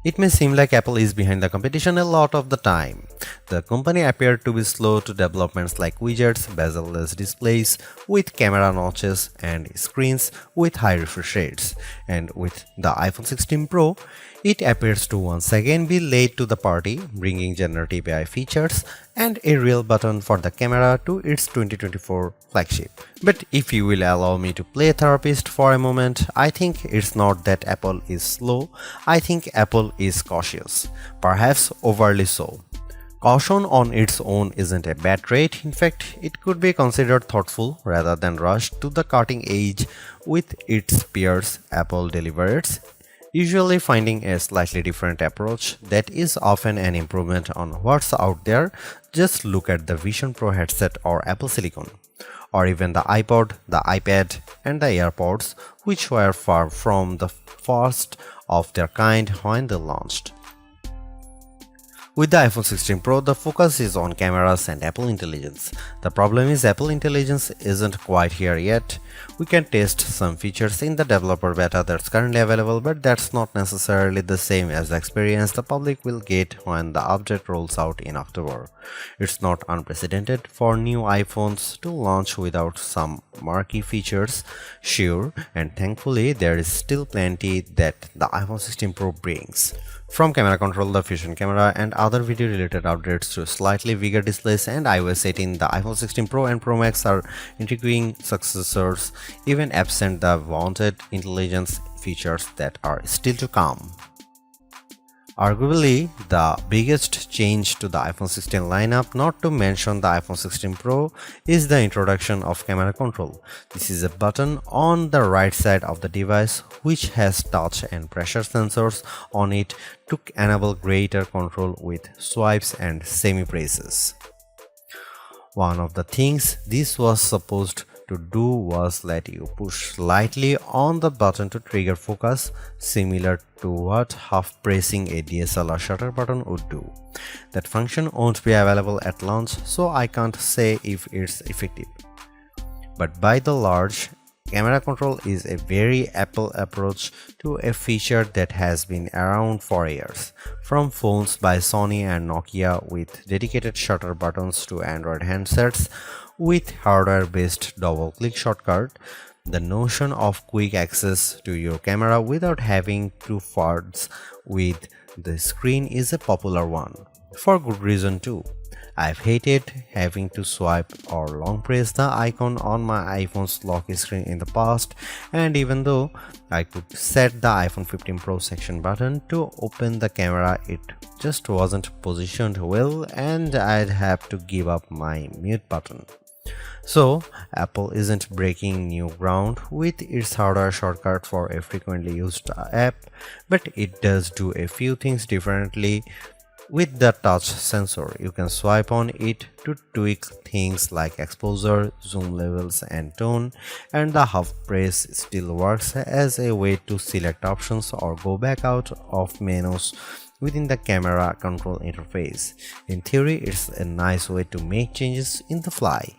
It may seem like Apple is behind the competition a lot of the time. The company appeared to be slow to developments like widgets, bezel-less displays with camera notches and screens with high refresh rates. And with the iPhone 16 Pro, it appears to once again be late to the party, bringing generative AI features and a real button for the camera to its 2024 flagship. But if you will allow me to play therapist for a moment, I think it's not that Apple is slow, I think Apple is cautious, perhaps overly so. Caution on its own isn't a bad trait, in fact, it could be considered thoughtful rather than rushed to the cutting edge with its peers. Apple delivers, usually finding a slightly different approach that is often an improvement on what's out there. Just look at the Vision Pro headset or Apple Silicon, or even the iPod, the iPad, and the AirPods, which were far from the first of their kind when they launched. With the iPhone 16 Pro, the focus is on cameras and Apple Intelligence. The problem is Apple Intelligence isn't quite here yet. We can test some features in the developer beta that's currently available, but that's not necessarily the same as the experience the public will get when the update rolls out in October. It's not unprecedented for new iPhones to launch without some marquee features, sure, and thankfully there is still plenty that the iPhone 16 Pro brings. From camera control, the Fusion camera, and other video related updates to slightly bigger displays and iOS 18, the iPhone 16 Pro and Pro Max are intriguing successors, even absent the wanted intelligence features that are still to come. Arguably, the biggest change to the iPhone 16 lineup, not to mention the iPhone 16 Pro, is the introduction of camera control. This is a button on the right side of the device which has touch and pressure sensors on it to enable greater control with swipes and semi-presses. One of the things this was supposed to do was let you push slightly on the button to trigger focus, similar to what half pressing a DSLR shutter button would do. That function won't be available at launch, so I can't say if it's effective. But by the large, camera control is a very Apple approach to a feature that has been around for years. From phones by Sony and Nokia with dedicated shutter buttons to Android handsets with hardware-based double-click shortcut, the notion of quick access to your camera without having to fudge with the screen is a popular one. For good reason too. I've hated having to swipe or long press the icon on my iPhone's lock screen in the past, and even though I could set the iPhone 15 Pro section button to open the camera, it just wasn't positioned well and I'd have to give up my mute button. So, Apple isn't breaking new ground with its hardware shortcut for a frequently used app, but it does do a few things differently. With the touch sensor, you can swipe on it to tweak things like exposure, zoom levels, and tone, and the half press still works as a way to select options or go back out of menus within the camera control interface. In theory, it's a nice way to make changes in the fly.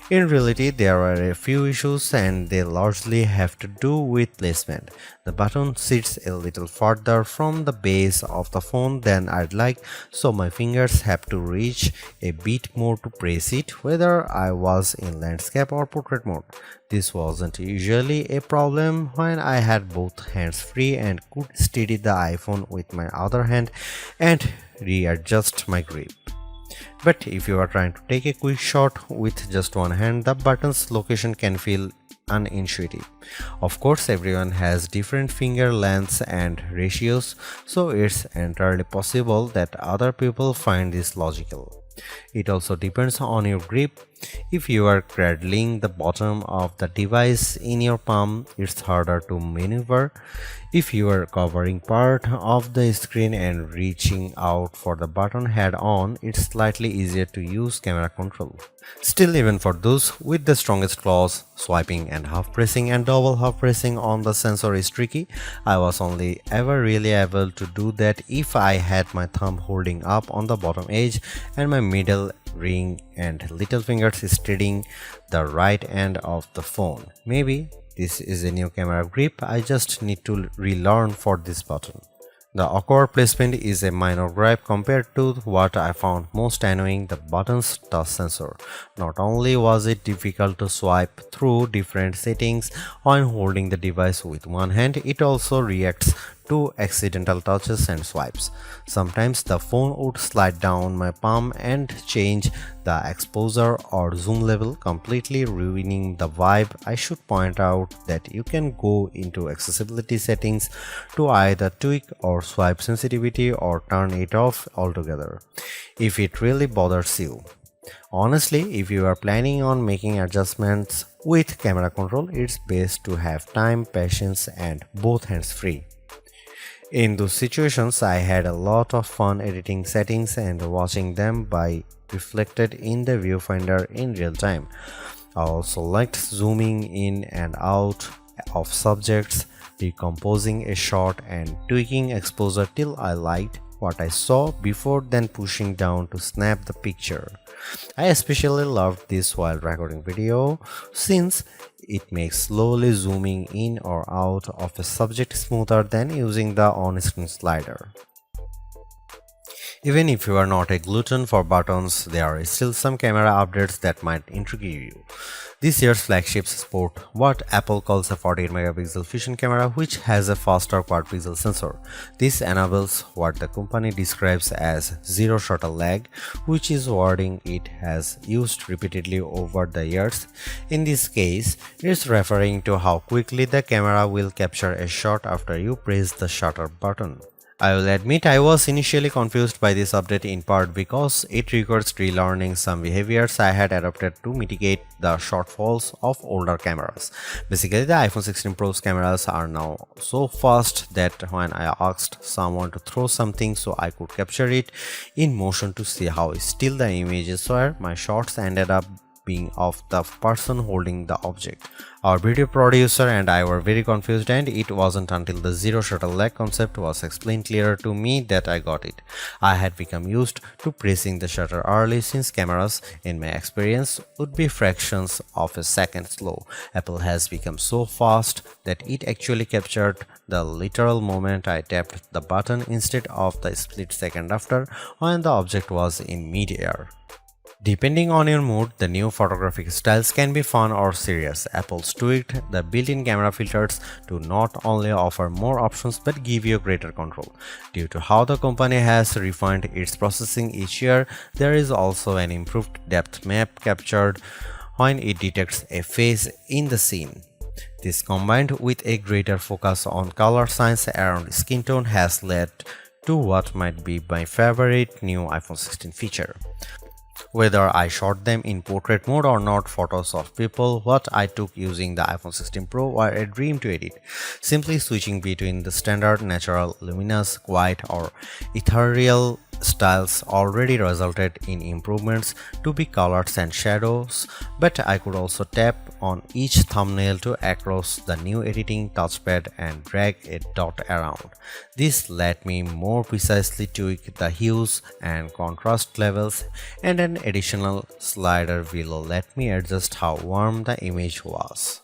In reality, there are a few issues and they largely have to do with placement. The button sits a little further from the base of the phone than I'd like, so my fingers have to reach a bit more to press it, whether I was in landscape or portrait mode. This wasn't usually a problem when I had both hands free and could steady the iPhone with my other hand and readjust my grip. But if you are trying to take a quick shot with just one hand, the button's location can feel unintuitive. Of course, everyone has different finger lengths and ratios, so it's entirely possible that other people find this logical. It also depends on your grip. If you are cradling the bottom of the device in your palm, it's harder to maneuver. If you are covering part of the screen and reaching out for the button head on, it's slightly easier to use camera control. Still, even for those with the strongest claws, swiping and half pressing and double half pressing on the sensor is tricky. I was only ever really able to do that if I had my thumb holding up on the bottom edge and my middle ring and little fingers steadying the right end of the phone. Maybe this is a new camera grip I just need to relearn for this button. The awkward placement is a minor gripe compared to what I found most annoying, the button's touch sensor. Not only was it difficult to swipe through different settings when holding the device with one hand, it also reacts to accidental touches and swipes. Sometimes the phone would slide down my palm and change the exposure or zoom level, completely ruining the vibe. I should point out that you can go into accessibility settings to either tweak or swipe sensitivity or turn it off altogether if it really bothers you. Honestly, if you are planning on making adjustments with camera control, it's best to have time, patience, and both hands free. In those situations, I had a lot of fun editing settings and watching them by reflected in the viewfinder in real time. I also liked zooming in and out of subjects, decomposing a shot, and tweaking exposure till I liked what I saw before then pushing down to snap the picture. I especially loved this while recording video since it makes slowly zooming in or out of a subject smoother than using the on-screen slider. Even if you are not a glutton for buttons, there are still some camera updates that might intrigue you. This year's flagships sport what Apple calls a 48 megapixel fusion camera, which has a faster quad pixel sensor. This enables what the company describes as zero shutter lag, which is wording it has used repeatedly over the years. In this case, it's referring to how quickly the camera will capture a shot after you press the shutter button. I will admit I was initially confused by this update, in part because it requires relearning some behaviors I had adopted to mitigate the shortfalls of older cameras. Basically, the iPhone 16 Pro's cameras are now so fast that when I asked someone to throw something so I could capture it in motion to see how still the images were, my shots ended up being of the person holding the object. Our video producer and I were very confused, and it wasn't until the zero shutter lag concept was explained clearer to me that I got it. I had become used to pressing the shutter early since cameras, in my experience, would be fractions of a second slow. Apple has become so fast that it actually captured the literal moment I tapped the button instead of the split second after when the object was in mid-air. Depending on your mood, the new photographic styles can be fun or serious. Apple's tweaked the built-in camera filters to not only offer more options but give you greater control. Due to how the company has refined its processing each year, there is also an improved depth map captured when it detects a face in the scene. This, combined with a greater focus on color science around skin tone, has led to what might be my favorite new iPhone 16 feature. Whether I shot them in portrait mode or not, photos of people what I took using the iPhone 16 Pro were a dream to edit. Simply switching between the standard, natural, luminous, quiet, or ethereal styles already resulted in improvements to be colors and shadows, but I could also tap on each thumbnail to across the new editing touchpad and drag a dot around. This let me more precisely tweak the hues and contrast levels, and an additional slider below let me adjust how warm the image was.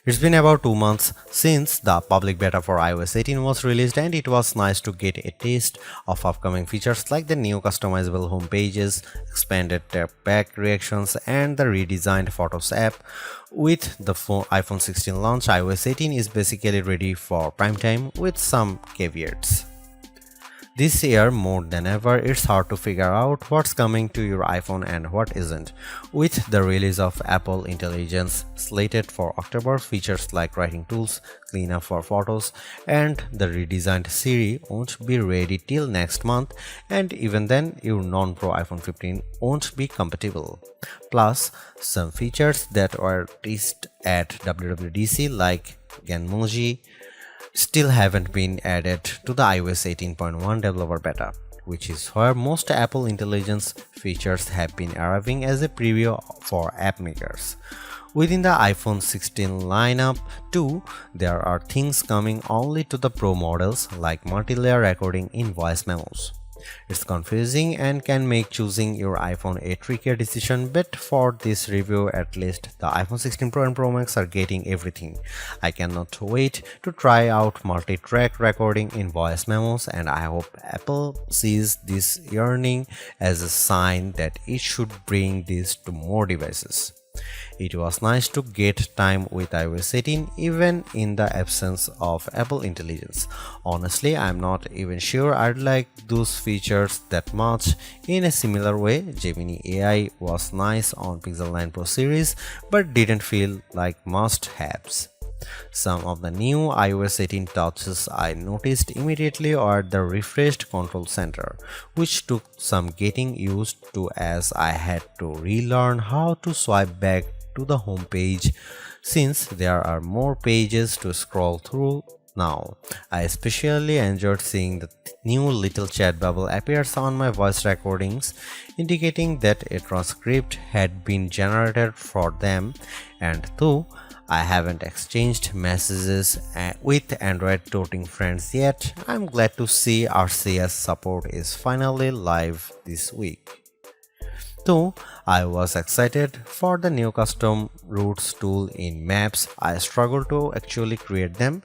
It's been about 2 months since the public beta for iOS 18 was released, and it was nice to get a taste of upcoming features like the new customizable home pages, expanded tap-back reactions, and the redesigned Photos app. With the iPhone 16 launch, iOS 18 is basically ready for prime time with some caveats. This year, more than ever, it's hard to figure out what's coming to your iPhone and what isn't. With the release of Apple Intelligence slated for October, features like writing tools, cleanup for photos, and the redesigned Siri won't be ready till next month, and even then, your non-Pro iPhone 15 won't be compatible. Plus, some features that were teased at WWDC like Genmoji still haven't been added to the iOS 18.1 developer beta, which is where most Apple Intelligence features have been arriving as a preview for app makers. Within the iPhone 16 lineup too, there are things coming only to the Pro models like multi-layer recording in voice memos. It's confusing and can make choosing your iPhone a trickier decision, but for this review at least, the iPhone 16 Pro and Pro Max are getting everything. I cannot wait to try out multi-track recording in voice memos, and I hope Apple sees this yearning as a sign that it should bring this to more devices. It was nice to get time with iOS 18 even in the absence of Apple Intelligence. Honestly, I'm not even sure I'd like those features that much. In a similar way, Gemini AI was nice on Pixel 9 Pro series but didn't feel like must-haves. Some of the new iOS 18 touches I noticed immediately are the refreshed control center, which took some getting used to as I had to relearn how to swipe back to the home page since there are more pages to scroll through now. I especially enjoyed seeing the new little chat bubble appears on my voice recordings, indicating that a transcript had been generated for them, and though I haven't exchanged messages with Android toting friends yet, I'm glad to see RCS support is finally live this week. Though I was excited for the new custom routes tool in Maps, I struggle to actually create them.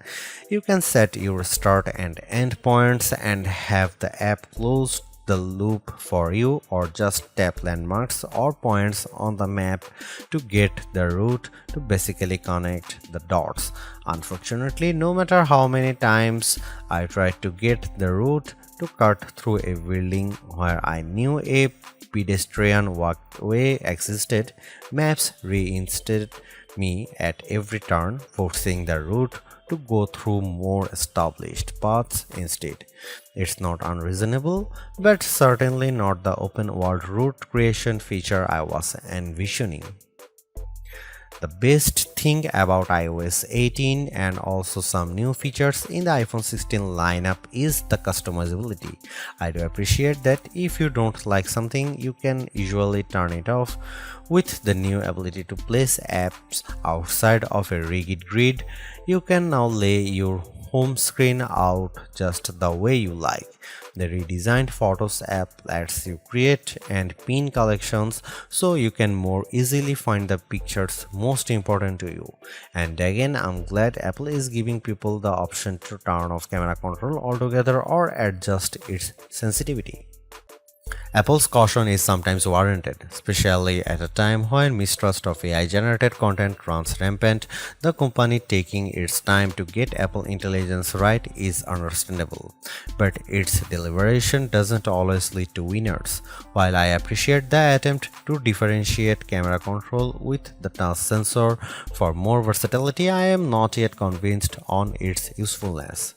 You can set your start and end points and have the app close the loop for you, or just tap landmarks or points on the map to get the route to basically connect the dots. Unfortunately, no matter how many times I tried to get the route to cut through a building where I knew a pedestrian walkway existed, Maps reinstated me at every turn, forcing the route to go through more established paths instead. It's not unreasonable, but certainly not the open world route creation feature I was envisioning. The best thing about iOS 18 and also some new features in the iPhone 16 lineup is the customizability. I do appreciate that if you don't like something, you can usually turn it off. With the new ability to place apps outside of a rigid grid, you can now lay your home screen out just the way you like. The redesigned Photos app lets you create and pin collections so you can more easily find the pictures most important to you. And again, I'm glad Apple is giving people the option to turn off camera control altogether or adjust its sensitivity. Apple's caution is sometimes warranted, especially at a time when mistrust of AI-generated content runs rampant. The company taking its time to get Apple Intelligence right is understandable, but its deliberation doesn't always lead to winners. While I appreciate the attempt to differentiate camera control with the touch sensor for more versatility, I am not yet convinced on its usefulness.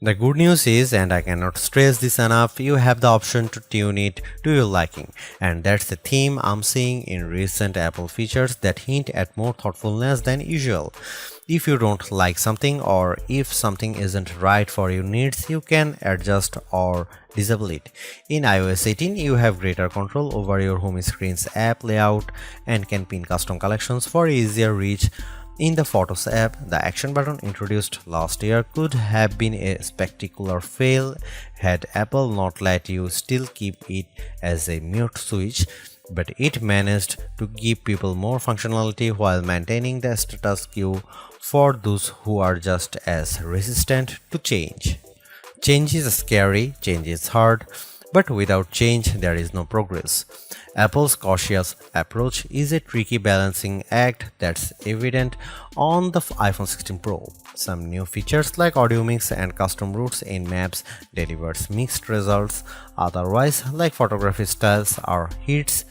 The good news is, and I cannot stress this enough, you have the option to tune it to your liking, and that's the theme I'm seeing in recent Apple features that hint at more thoughtfulness than usual. If you don't like something or if something isn't right for your needs, you can adjust or disable it. In iOS 18, you have greater control over your home screen's app layout and can pin custom collections for easier reach. In the Photos app, the action button introduced last year could have been a spectacular fail had Apple not let you still keep it as a mute switch. but it managed to give people more functionality while maintaining the status quo for those who are just as resistant to change. Change is scary, change is hard, but without change there is no progress. Apple's cautious approach is a tricky balancing act that's evident on the iPhone 16 Pro. Some new features like audio mix and custom routes in maps delivers mixed results, otherwise like photography styles are hits.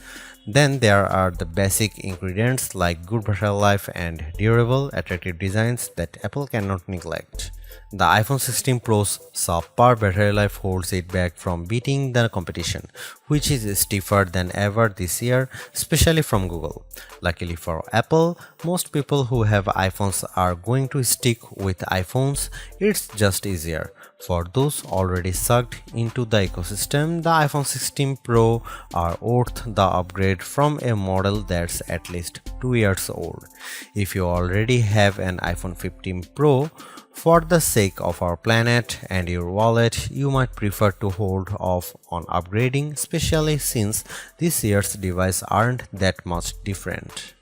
Then there are the basic ingredients like good battery life and durable, attractive designs that Apple cannot neglect. The iPhone 16 Pro's subpar battery life holds it back from beating the competition, which is stiffer than ever this year, especially from Google. Luckily for Apple, most people who have iPhones are going to stick with iPhones. It's just easier. For those already sucked into the ecosystem, the iPhone 16 Pro are worth the upgrade from a model that's at least 2 years old. If you already have an iPhone 15 Pro, for the sake of our planet and your wallet, you might prefer to hold off on upgrading, especially since this year's devices aren't that much different.